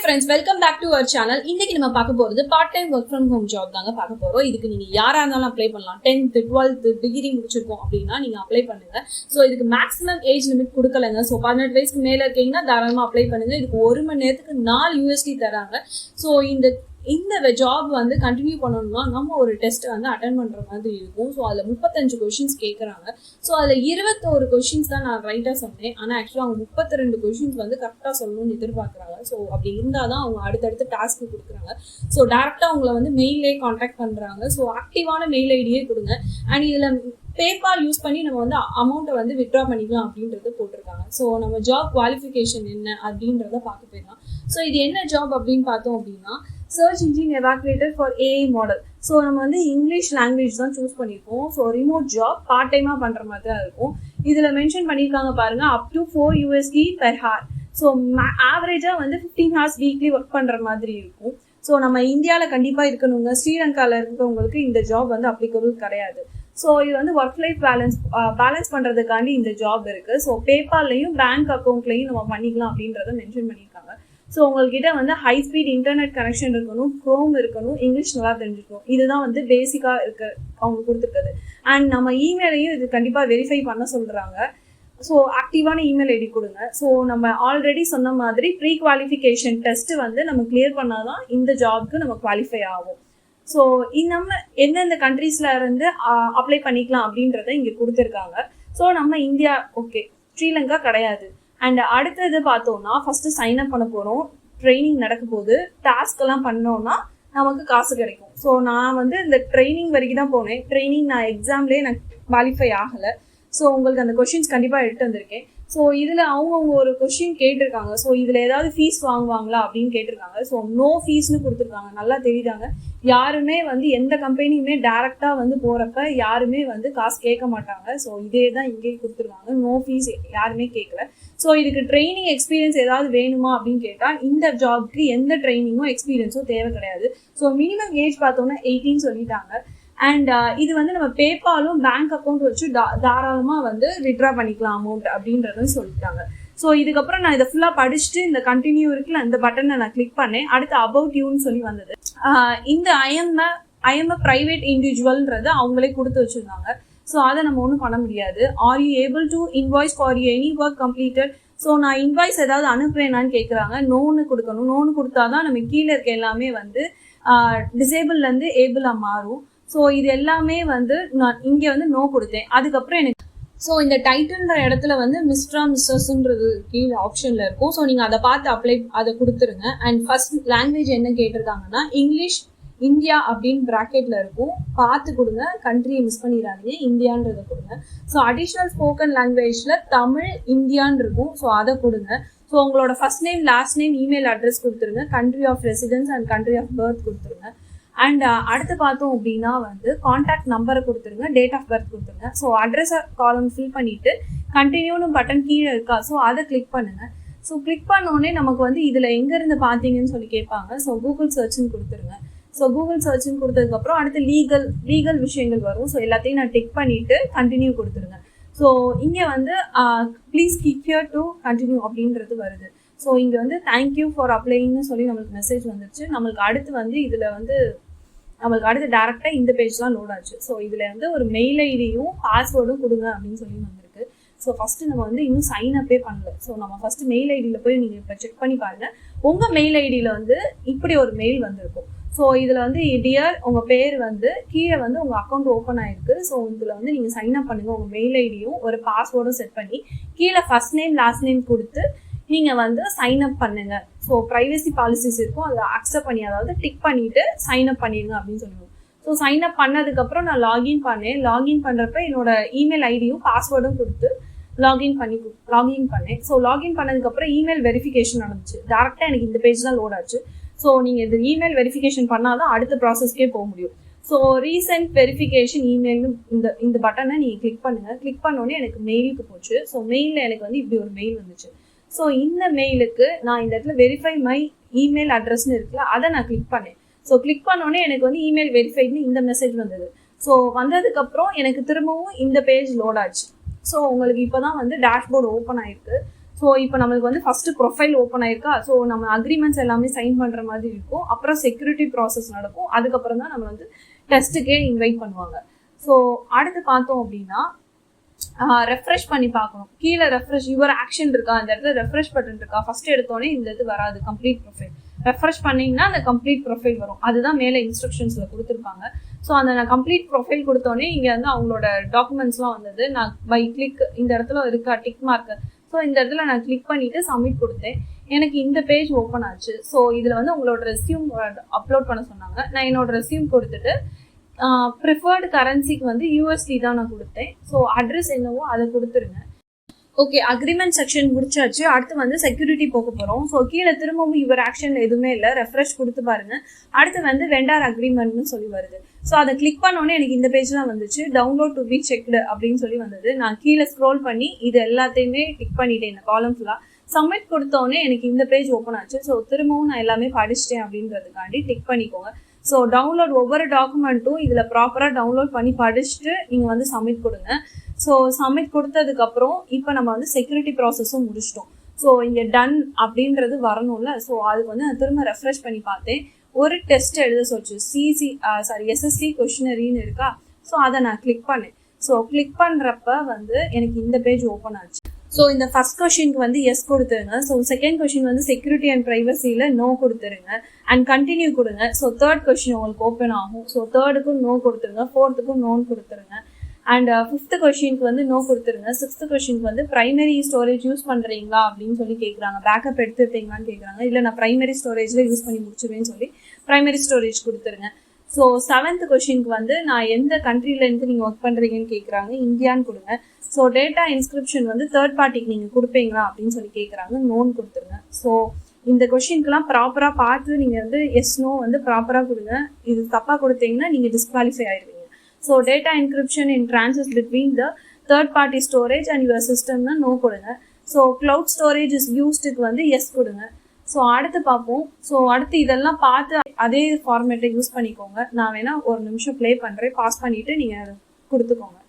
friends, welcome back to our channel. இன்னைக்கு நம்ம பார்க்க போறது part time work from home job தாங்க பார்க்க போறோம். இதுக்கு நீங்க யாரா இருந்தாலும் அப்ளை பண்ணலாம். 10th 12th டிகிரி முடிச்சிருக்கோம் அப்படின்னா நீங்க அப்ளை பண்ணுங்க. ஸோ இதுக்கு மேக்ஸிமம் ஏஜ் லிமிட் கொடுக்கலங்க. ஸோ 18 வயசுக்கு மேல இருக்கீங்கன்னா தாராளமா அப்ளை பண்ணுங்க. இதுக்கு 1 மணி நேரத்துக்கு 4 USD தராங்க. ஸோ இந்த ஜாப் வந்து கண்டினியூ பண்ணணும்னா நம்ம ஒரு டெஸ்ட் வந்து அட்டன் பண்ற மாதிரி இருக்கும். ஸோ அதில் 35 கொஸ்டின்ஸ் கேட்குறாங்க. ஸோ அதில் 21 கொஸ்டின்ஸ் தான் நான் ரைட்டாக சொன்னேன். ஆனால் ஆக்சுவலாக அவங்க 32 கொஸ்டின்ஸ் வந்து கரெக்டாக சொல்லணும்னு எதிர்பார்க்குறாங்க. ஸோ அப்படி இருந்தால் தான் அவங்க அடுத்தடுத்து டாஸ்க்கு கொடுக்குறாங்க. ஸோ டேரெக்டாக அவங்கள வந்து மெயிலே காண்டாக்ட் பண்ணுறாங்க. ஸோ ஆக்டிவான மெயில் ஐடியே கொடுங்க. அண்ட் இதில் பேபால் யூஸ் பண்ணி நம்ம வந்து அமௌண்ட்டை வந்து வித்ட்ரா பண்ணிக்கலாம் அப்படின்றத போட்டிருக்காங்க. ஸோ நம்ம ஜாப் குவாலிஃபிகேஷன் என்ன அப்படின்றத பார்க்க போயிடலாம். ஸோ இது என்ன ஜாப் அப்படின்னு பார்த்தோம் அப்படின்னா search engine evaluator for AI model. So நம்ம வந்து இங்கிலீஷ் லாங்குவேஜ் தான் சூஸ் பண்ணியிருக்கோம். ஸோ ரிமோட் ஜாப் பார்ட் டைமாக பண்ணுற மாதிரி தான் இருக்கும். இதில் மென்ஷன் பண்ணியிருக்காங்க பாருங்கள், up to 4 USD per hour. So ஆவரேஜாக வந்து 15 hours வீக்லி ஒர்க் பண்ணுற மாதிரி இருக்கும். ஸோ நம்ம இந்தியாவில் கண்டிப்பாக இருக்கணுங்க. ஸ்ரீலங்காவில் இருக்கிறவங்களுக்கு இந்த ஜாப் வந்து அப்ளிகபிள் கிடையாது. ஸோ இது வந்து ஒர்க் லைஃப் பேலன்ஸ் பண்ணுறதுக்காண்டி இந்த ஜாப் இருக்குது. ஸோ பேபால்லையும் பேங்க் அக்கௌண்ட்லையும் நம்ம பண்ணிக்கலாம் அப்படின்றத மென்ஷன் பண்ணியிருக்காங்க. ஸோ உங்கள்கிட்ட வந்து ஹை ஸ்பீட் இன்டர்நெட் கனெக்ஷன் இருக்கணும், க்ரோம் இருக்கணும், இங்கிலீஷ் நல்லா தெரிஞ்சுக்கணும். இதுதான் வந்து பேசிக்காக இருக்க அவங்க கொடுத்துருக்குது. அண்ட் நம்ம இமெயிலையும் இது கண்டிப்பாக வெரிஃபை பண்ண சொல்கிறாங்க. ஸோ ஆக்டிவான இமெயில் ஐடி கொடுங்க. ஸோ நம்ம ஆல்ரெடி சொன்ன மாதிரி ப்ரீ குவாலிஃபிகேஷன் டெஸ்ட்டு வந்து நம்ம கிளியர் பண்ணாதான் இந்த ஜாப்க்கு நம்ம குவாலிஃபை ஆகும். ஸோ நம்ம எந்தெந்த கண்ட்ரீஸ்ல இருந்து அப்ளை பண்ணிக்கலாம் அப்படின்றத இங்கே கொடுத்துருக்காங்க. ஸோ நம்ம இந்தியா ஓகே, ஸ்ரீலங்கா கிடையாது. அண்ட் அடுத்தது பார்த்தோம்னா ஃபர்ஸ்ட் சைன் அப் பண்ண போகிறோம். ட்ரைனிங் நடக்க போது டாஸ்க் எல்லாம் பண்ணோம்னா நமக்கு காசு கிடைக்கும். ஸோ நான் வந்து இந்த ட்ரைனிங் வரைக்கும் தான் போனேன். ட்ரைனிங் நான் எக்ஸாம்லேயே நான் குவாலிஃபை ஆகலை. ஸோ உங்களுக்கு அந்த கொஷின்ஸ் கண்டிப்பாக எடுத்து வந்திருக்கேன். ஸோ இதில் அவங்கவுங்க ஒரு கொஷின் கேட்டிருக்காங்க. ஸோ இதில் ஏதாவது ஃபீஸ் வாங்குவாங்களா அப்படின்னு கேட்டிருக்காங்க. ஸோ நோ ஃபீஸ்னு கொடுத்துருக்காங்க. நல்லா தெரியுதாங்க, யாருமே வந்து எந்த கம்பெனியுமே டேரெக்டாக வந்து போகிறப்ப யாருமே வந்து காசு கேட்க மாட்டாங்க. ஸோ இதே தான் இங்கேயும் கொடுத்துருக்காங்க. நோ ஃபீஸ் யாருமே கேட்கல. ஸோ இதுக்கு ட்ரைனிங் எக்ஸ்பீரியன்ஸ் ஏதாவது வேணுமா அப்படின்னு கேட்டால் இந்த ஜாப்க்கு எந்த ட்ரைனிங்கும் எக்ஸ்பீரியன்ஸும் தேவை கிடையாது. ஸோ மினிமம் ஏஜ் பார்த்தோன்னா 18 சொல்லிட்டாங்க. அண்ட் இது வந்து நம்ம பேபாலும் பேங்க் அக்கௌண்ட் வச்சு தாராளமாக வந்து வித்ட்ரா பண்ணிக்கலாம் அமௌண்ட் அப்படின்றதும் சொல்லிட்டாங்க. ஸோ இதுக்கப்புறம் நான் இதை ஃபுல்லாக படிச்சுட்டு இந்த கண்டினியூ இருக்குல்ல இந்த பட்டனை நான் கிளிக் பண்ணேன். அடுத்து அபவுட் யூன்னு சொல்லி வந்தது. இந்த ஐஎம் அ ப்ரைவேட் இண்டிவிஜுவல்ன்றது அவங்களே கொடுத்து வச்சுருந்தாங்க. ஸோ அதை நம்ம ஒன்றும் பண்ண முடியாது. Are you able to invoice for you any work completed. So நான் இன்வாய்ஸ் ஏதாவது அனுப்புவேனான்னு கேட்குறாங்க. நோன்னு கொடுக்கணும். நோன்னு கொடுத்தா தான் நம்ம கீழே இருக்க எல்லாமே வந்து டிசேபிள்லேருந்து ஏபிளாக மாறும். ஸோ இது எல்லாமே வந்து நான் இங்கே வந்து நோ கொடுத்தேன். அதுக்கப்புறம் எனக்கு ஸோ இந்த டைட்டில்ன்ற இடத்துல வந்து மிஸ்ட்ரா மிஸ்டர்ஸ்ன்றது கீழே ஆப்ஷனில் இருக்கும். ஸோ நீங்கள் அதை பார்த்து அதை கொடுத்துருங்க. அண்ட் ஃபர்ஸ்ட் லாங்குவேஜ் என்ன கேட்டிருக்காங்கன்னா இங்கிலீஷ் இந்தியா அப்படின்னு ப்ராக்கெட்டில் இருக்கும். பார்த்து கொடுங்க, கண்ட்ரியை மிஸ் பண்ணிடாதீங்க, இந்தியான்றதை கொடுங்க. ஸோ அடிஷ்னல் ஸ்போக்கன் லாங்குவேஜில் தமிழ் இந்தியான்னு இருக்கும். ஸோ அதை கொடுங்க. ஸோ உங்களோட first name last name email address கொடுத்துருங்க. Country of residence and country of birth கொடுத்துருங்க. அண்ட் அடுத்து பார்த்தோம் அப்படின்னா வந்து கான்டாக்ட் நம்பரை கொடுத்துருங்க, டேட் ஆஃப் பர்த் கொடுத்துருங்க. ஸோ அட்ரஸ் காலம் ஃபில் பண்ணிவிட்டு கண்டினியூன்னு பட்டன் கீழே இருக்கா, ஸோ அதை கிளிக் பண்ணுங்கள். ஸோ கிளிக் பண்ணோடனே நமக்கு வந்து இதில் எங்கேருந்து பார்த்தீங்கன்னு சொல்லி கேட்பாங்க. ஸோ கூகுள் சர்ச்னு கொடுத்துருங்க. ஸோ கூகுள் சர்ச்னு கொடுத்ததுக்கப்புறம் அடுத்து லீகல் விஷயங்கள் வரும். ஸோ எல்லாத்தையும் நான் டிக் பண்ணிவிட்டு கண்டினியூ கொடுத்துருங்க. ஸோ இங்கே வந்து please click here to continue அப்படின்றது வருது. ஸோ இங்கே வந்து தேங்க்யூ ஃபார் அப்ளைன்னு சொல்லி நம்மளுக்கு மெசேஜ் வந்துருச்சு. நம்மளுக்கு அடுத்து வந்து இதில் வந்து நம்மளுக்கு அடுத்து டேரெக்டாக இந்த பேஜ் தான் லோட் ஆச்சு. ஸோ இதில் வந்து ஒரு மெயில் ஐடியும் பாஸ்வேர்டும் கொடுங்க அப்படின்னு சொல்லி வந்திருக்கு. ஸோ ஃபஸ்ட்டு நம்ம வந்து இன்னும் சைன் அப்பே பண்ணல. ஸோ நம்ம ஃபஸ்ட்டு மெயில் ஐடியில் போய் நீங்கள் இப்போ செக் பண்ணி பாருங்கள். உங்கள் மெயில் ஐடியில் வந்து இப்படி ஒரு மெயில் வந்திருக்கும். ஸோ இதில் வந்து டியர் உங்கள் பேர் வந்து கீழே வந்து உங்கள் அக்கௌண்ட் ஓப்பன் ஆகிருக்கு. ஸோ இதில் வந்து நீங்கள் சைன் அப் பண்ணுங்கள். உங்கள் மெயில் ஐடியும் ஒரு பாஸ்வேர்டும் செட் பண்ணி கீழே ஃபர்ஸ்ட் நேம் லாஸ்ட் நேம் கொடுத்து நீங்கள் வந்து சைன் அப் பண்ணுங்க. ஸோ ப்ரைவசி பாலிசிஸ் இருக்கும், அதை அக்செப்ட் பண்ணி அதாவது டிக் பண்ணிவிட்டு சைன் அப் பண்ணிடுங்க அப்படின்னு சொல்லுவோம். ஸோ சைன் அப் பண்ணதுக்கப்புறம் நான் லாகின் பண்ணேன். லாகின் பண்ணுறப்ப என்னோட இமெயில் ஐடியும் பாஸ்வேர்டும் கொடுத்து லாகின் பண்ணேன். ஸோ லாகின் பண்ணதுக்கப்புறம் இமெயில் வெரிஃபிகேஷன் நடந்துச்சு. டேரெக்டாக எனக்கு இந்த பேஜ் தான் லோட் ஆச்சு. ஸோ நீங்கள் இது இமெயில் வெரிஃபிகேஷன் பண்ணால் தான் அடுத்த ப்ராசஸ்க்கே போக முடியும். ஸோ ரீசெண்ட் வெரிஃபிகேஷன் இமெயில்னு இந்த பட்டனை நீங்கள் கிளிக் பண்ணுங்கள். கிளிக் பண்ணோடனே எனக்கு மெயிலுக்கு போச்சு. ஸோ மெயிலில் எனக்கு வந்து இப்படி ஒரு மெயில் வந்துச்சு. ஸோ இந்த மெயிலுக்கு நான் இந்த இடத்துல வெரிஃபை மை இமெயில் அட்ரஸ்ன்னு இருக்குல்ல, அதை நான் கிளிக் பண்ணேன். ஸோ கிளிக் பண்ணோடனே எனக்கு வந்து இமெயில் வெரிஃபைட்னு இந்த மெசேஜ் வந்தது. ஸோ வந்ததுக்கப்புறம் எனக்கு திரும்பவும் இந்த பேஜ் லோட் ஆச்சு. ஸோ உங்களுக்கு இப்போ தான் வந்து டேஷ்போர்டு ஓப்பன் ஆகிருக்கு. ஸோ இப்போ நம்மளுக்கு வந்து ஃபர்ஸ்ட் ப்ரொஃபைல் ஓப்பன் ஆயிருக்கா. ஸோ நம்ம அக்ரிமெண்ட்ஸ் எல்லாமே சைன் பண்ற மாதிரி இருக்கும். அப்புறம் செக்யூரிட்டி ப்ராசஸ் நடக்கும். அதுக்கப்புறம் தான் நம்ம வந்து டெஸ்ட்டுக்கே இன்வைட் பண்ணுவாங்க. ஸோ அடுத்து பார்த்தோம் அப்படின்னா ரெஃப்ரெஷ் பண்ணி பார்க்கணும். கீழே ரெஃப்ரெஷ் யுவர் ஆக்ஷன் இருக்கா, அந்த இடத்துல ரெஃப்ரெஷ் பட்டன் இருக்கா. ஃபர்ஸ்ட் எடுத்தோடனே இந்த இது வராது, கம்ப்ளீட் ப்ரொஃபைல். ரெஃப்ரெஷ் பண்ணீங்கன்னா அந்த கம்ப்ளீட் ப்ரொஃபைல் வரும். அதுதான் மேலே இன்ஸ்ட்ரக்ஷன்ஸ்ல கொடுத்துருப்பாங்க. ஸோ அந்த நான் கம்ப்ளீட் ப்ரொஃபைல் கொடுத்தோடனே இங்கே வந்து அவங்களோட டாக்குமெண்ட்ஸ்லாம் வந்தது. நான் பை கிளிக் இந்த இடத்துல இருக்கா டிக் மார்க்கு. ஸோ இந்த இடத்துல நான் கிளிக் பண்ணிட்டு சப்மிட் கொடுத்தேன். எனக்கு இந்த பேஜ் ஓப்பன் ஆச்சு. ஸோ இதில் வந்து உங்களோட ரெஸ்யூம் அப்லோட் பண்ண சொன்னாங்க. நான் என்னோட ரெஸ்யூம் கொடுத்துட்டு ப்ரிஃபர்டு கரன்சிக்கு வந்து யூஎஸ்டி தான் நான் கொடுத்தேன். ஸோ அட்ரஸ் என்னவோ அதை கொடுத்துருங்க. ஓகே, அக்ரிமெண்ட் செக்ஷன் முடிச்சாச்சு. அடுத்து வந்து செக்யூரிட்டி போக போகிறோம். ஸோ கீழே திரும்பவும் யுவர் ஆக்ஷன் எதுவுமே இல்லை, ரெஃப்ரெஷ் கொடுத்து பாருங்க. அடுத்து வந்து வெண்டார் அக்ரிமெண்ட்னு சொல்லி வருது. ஸோ அதை கிளிக் பண்ணோன்னே எனக்கு இந்த பேஜ் தான் வந்துச்சு. டவுன்லோட் டு பி செக்டு அப்படின்னு சொல்லி வந்தது. நான் கீழே ஸ்க்ரோல் பண்ணி இது எல்லாத்தையுமே கிளிக் பண்ணிட்டேன். இந்த காலம் ஃபுல்லாக சப்மிட் கொடுத்தோடனே எனக்கு இந்த பேஜ் ஓப்பன் ஆச்சு. ஸோ திரும்பவும் நான் எல்லாமே படிச்சிட்டேன் அப்படின்றதுக்காண்டி டிக் பண்ணிக்கோங்க. ஸோ டவுன்லோட் ஒவ்வொரு டாக்குமெண்ட்டும் இதில் ப்ராப்பராக டவுன்லோட் பண்ணி படிச்சுட்டு நீங்கள் வந்து சப்மிட் கொடுங்க. ஸோ சப்மிட் கொடுத்ததுக்கப்புறம் இப்போ நம்ம வந்து செக்யூரிட்டி ப்ராசஸும் முடிச்சிட்டோம். ஸோ இங்கே டன் அப்படின்றது வரணும்ல. ஸோ அதுக்கு வந்து நான் திரும்ப ரெஃப்ரெஷ் பண்ணி பார்த்தேன். ஒரு டெஸ்ட் எழுத சொல்லிச்சு, எஸ்எஸ்சி கொஷினரின்னு இருக்கா. ஸோ அதை நான் கிளிக் பண்ணேன். ஸோ கிளிக் பண்ணுறப்ப வந்து எனக்கு இந்த பேஜ் ஓப்பன் ஆச்சு. ஸோ இந்த ஃபர்ஸ்ட் கொஷினுக்கு வந்து எஸ் கொடுத்துருங்க. ஸோ செகண்ட் கொஷின் வந்து செக்யூரிட்டி அண்ட் ப்ரைவசியில் நோ கொடுத்துருங்க அண்ட் கண்டினியூ கொடுங்க. ஸோ தேர்ட் கொஷின் உங்களுக்கு ஓப்பன் ஆகும். ஸோ தேர்டுக்கும் நோ கொடுத்துருங்க, ஃபோர்த்துக்கும் நோன்னு கொடுத்துருங்க அண்ட் ஃபிஃப்த் கொஷினுக்கு வந்து நோ கொடுத்துருங்க. சிக்ஸ்த் கொஷினுக்கு வந்து பிரைமரி ஸ்டோரேஜ் யூஸ் பண்ணுறீங்களா அப்படின்னு சொல்லி கேட்குறாங்க. பேக்கப் எடுத்து வைப்பீங்களான்னு கேட்குறாங்க. இல்லை நான் பிரைமரி ஸ்டோரேஜில் யூஸ் பண்ணி முடிச்சுவேன்னு சொல்லி பிரைமரி ஸ்டோரேஜ் கொடுத்துருங்க. ஸோ செவன்த் கொஷினுக்கு வந்து நான் எந்த கண்ட்ரிலேருந்து நீங்கள் ஒர்க் பண்ணுறீங்கன்னு கேட்குறாங்க. இந்தியான்னு கொடுங்க. ஸோ டேட்டா இன்ஸ்கிரிப்ஷன் வந்து தேர்ட் பார்ட்டிக்கு நீங்கள் கொடுப்பீங்களா அப்படின்னு சொல்லி கேட்குறாங்க. நோன் கொடுத்துருங்க. ஸோ இந்த கொஷினுக்குலாம் ப்ராப்பராக பார்த்து நீங்கள் வந்து எஸ் நோ வந்து ப்ராப்பராக கொடுங்க. இது தப்பாக கொடுத்தீங்கன்னா நீங்கள் டிஸ்குவாலிஃபை ஆயிடுவீங்க. So data encryption in transit between the third party storage and your சிஸ்டம்னா நோ கொடுங்க. ஸோ கிளவுட் ஸ்டோரேஜ் இஸ் யூஸ்டுக்கு வந்து எஸ் கொடுங்க. ஸோ அடுத்து பார்ப்போம். ஸோ அடுத்து இதெல்லாம் பார்த்து அதே ஃபார்மேட்டை யூஸ் பண்ணிக்கோங்க. நான் வேணா ஒரு நிமிஷம் ப்ளே பண்ணுறேன், பாஸ் பண்ணிவிட்டு நீங்கள் கொடுத்துக்கோங்க.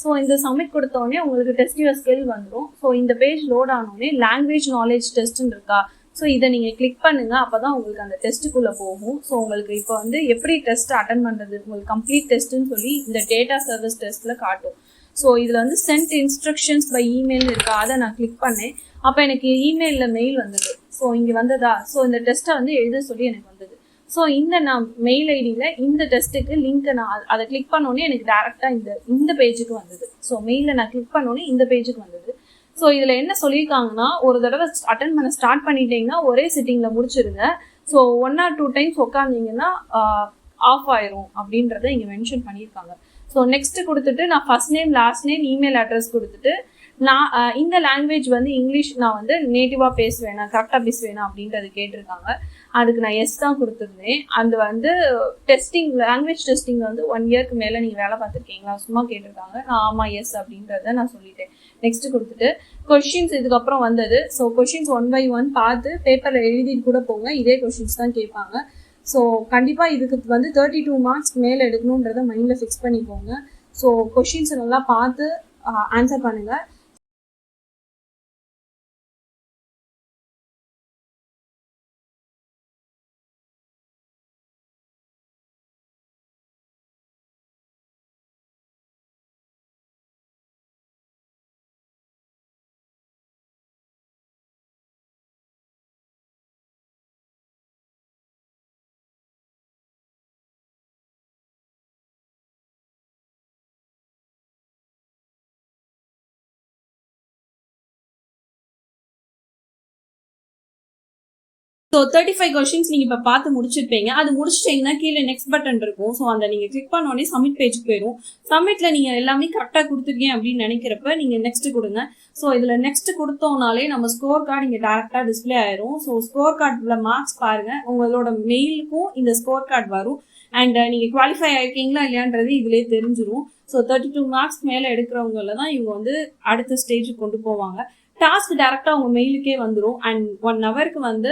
ஸோ இந்த சப்மிட் கொடுத்தோடனே உங்களுக்கு டெஸ்ட் யுவர் ஸ்கில் வந்துடும். ஸோ இந்த பேஜ் லோட் ஆனோடனே லாங்குவேஜ் நாலேஜ் டெஸ்ட்னு இருக்கா. ஸோ இதை நீங்கள் கிளிக் பண்ணுங்க. அப்போ தான் உங்களுக்கு அந்த டெஸ்ட்டுக்குள்ளே போகும். ஸோ உங்களுக்கு இப்போ வந்து எப்படி டெஸ்ட் அட்டன் பண்ணுறது, உங்களுக்கு கம்ப்ளீட் டெஸ்ட்டுன்னு சொல்லி இந்த டேட்டா சர்வீஸ் டெஸ்ட்டில் காட்டும். ஸோ இதில் வந்து சென்ட் இன்ஸ்ட்ரக்ஷன்ஸ் பை இமெயில் இருக்கா, அதை நான் கிளிக் பண்ணேன். அப்போ எனக்கு இமெயிலில் மெயில் வந்தது. ஸோ இங்கே வந்ததா. ஸோ இந்த டெஸ்ட்டை வந்து எழுத சொல்லி எனக்கு வந்தது. ஸோ இந்த நான் மெயில் ஐடியில் இந்த டெஸ்ட்டுக்கு லிங்க்கை நான் அதை கிளிக் பண்ணோன்னே எனக்கு டேரெக்டாக இந்த பேஜுக்கு வந்தது. ஸோ மெயிலில் நான் கிளிக் பண்ணோன்னே இந்த பேஜுக்கு வந்தது. ஸோ இதில் என்ன சொல்லியிருக்காங்கன்னா, ஒரு தடவை அட்டன் பண்ண ஸ்டார்ட் பண்ணிட்டீங்கன்னா ஒரே சிட்டிங்கில் முடிச்சிருங்க. ஸோ 1 or 2 times உட்காந்திங்கன்னா ஆஃப் ஆயிரும் அப்படின்றத இங்கே மென்ஷன் பண்ணியிருக்காங்க. ஸோ நெக்ஸ்ட் கொடுத்துட்டு நான் first name last name email address கொடுத்துட்டு நான் இந்த லாங்குவேஜ் வந்து இங்கிலீஷ் நான் வந்து நேட்டிவாக பேசுவேன், நான் கரெக்டாக பேசுவேனா அப்படின்றது கேட்டிருக்காங்க. அதுக்கு நான் எஸ் தான் கொடுத்துருந்தேன். அது வந்து டெஸ்டிங் லாங்குவேஜ் டெஸ்டிங் வந்து 1 yearக்கு மேலே நீங்கள் வேலை பார்த்துருக்கீங்களா சும்மா கேட்டிருக்காங்க. நான் ஆமாம் எஸ் அப்படின்றத நான் சொல்லிட்டேன். நெக்ஸ்ட் கொடுத்துட்டு கொஷின்ஸ் இதுக்கப்புறம் வந்தது. ஸோ கொஷின்ஸ் 1 by 1 பார்த்து பேப்பரில் எழுதிட்டு கூட போங்க. இதே கொஷின்ஸ் தான் கேட்பாங்க. ஸோ கண்டிப்பாக இதுக்கு வந்து 32 marks மேலே எடுக்கணுன்றத மைண்டில் ஃபிக்ஸ் பண்ணிக்கோங்க. ஸோ கொஷின்ஸை நல்லா பார்த்து ஆன்சர் பண்ணுங்கள். ஸோ 35 கொஸ்டின்ஸ் நீங்க இப்ப பார்த்து முடிச்சிருப்பீங்க. அது முடிச்சிட்டீங்கன்னா கீழே நெக்ஸ்ட் பட்டன் இருக்கும். ஸோ அந்த நீங்க கிளிக் பண்ண உடனே சப்மிட் பேஜுக்கு போயிடும். சப்மிட்ல நீங்க எல்லாமே கரெக்டா கொடுத்துருக்கீங்க அப்படின்னு நினைக்கிறப்ப நீங்க நெக்ஸ்ட் கொடுங்க. ஸோ இதுல நெக்ஸ்ட் கொடுத்தோம்னாலே நம்ம ஸ்கோர் கார்டு இங்க டேரக்டா டிஸ்பிளே ஆயிரும். ஸோ ஸ்கோர் கார்டுல மார்க்ஸ் பாருங்க, உங்களோட மெயிலுக்கும் இந்த ஸ்கோர் கார்டு வரும். அண்ட் நீங்க குவாலிஃபை ஆயிருக்கீங்களா இல்லையான்றது இதுலயே தெரிஞ்சிடும். ஸோ 32 மார்க்ஸ் மேல எடுக்கிறவங்கள தான் இவங்க வந்து அடுத்த ஸ்டேஜுக்கு கொண்டு போவாங்க. டாஸ்க் டேரக்டா உங்க மெயிலுக்கே வந்துடும். அண்ட் 1 ஹவருக்கு வந்து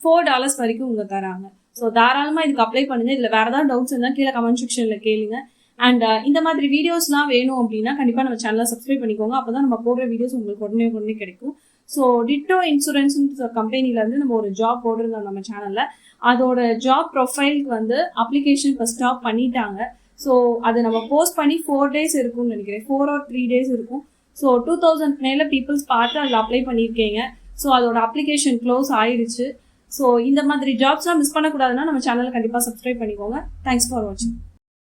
$4 வரைக்கும் உங்க தராங்க. ஸோ தாராளமா இதுக்கு அப்ளை பண்ணுங்க. இதுல வேற ஏதாவது டவுட்ஸ் இருந்தா கீழே கமெண்ட் செக்ஷன்ல கேளுங்க. அண்ட் இந்த மாதிரி வீடியோஸ்லாம் வேணும் அப்படின்னா கண்டிப்பா நம்ம சேனலை சப்ஸ்கிரைப் பண்ணிக்கோங்க. அப்பதான் நம்ம போடுற வீடியோஸ் உங்களுக்கு உடனே கிடைக்கும். ஸோ டிட்டோ இன்சூரன்ஸ் கம்பெனில இருந்து நம்ம ஒரு ஜாப் போட்டிருந்தோம் நம்ம சேனல்ல. அதோட ஜாப் ப்ரொஃபைலுக்கு வந்து அப்ளிகேஷன் இப்போ ஸ்டாப் பண்ணிட்டாங்க. ஸோ அது நம்ம போஸ்ட் பண்ணி 4 days இருக்கும்னு நினைக்கிறேன். 4 or 3 days இருக்கும். ஸோ 2000 மேல பீப்புள்ஸ் பார்த்து அதில் அப்ளை பண்ணியிருக்கீங்க. ஸோ அதோட அப்ளிகேஷன் க்ளோஸ் ஆயிடுச்சு. ஸோ இந்த மாதிரி ஜாப்ஸ்லாம் மிஸ் பண்ணக்கூடாதுன்னா நம்ம சேனலை கண்டிப்பாக சப்ஸ்கிரைப் பண்ணிக்கோங்க. தேங்க்ஸ் ஃபார் வாட்சிங்.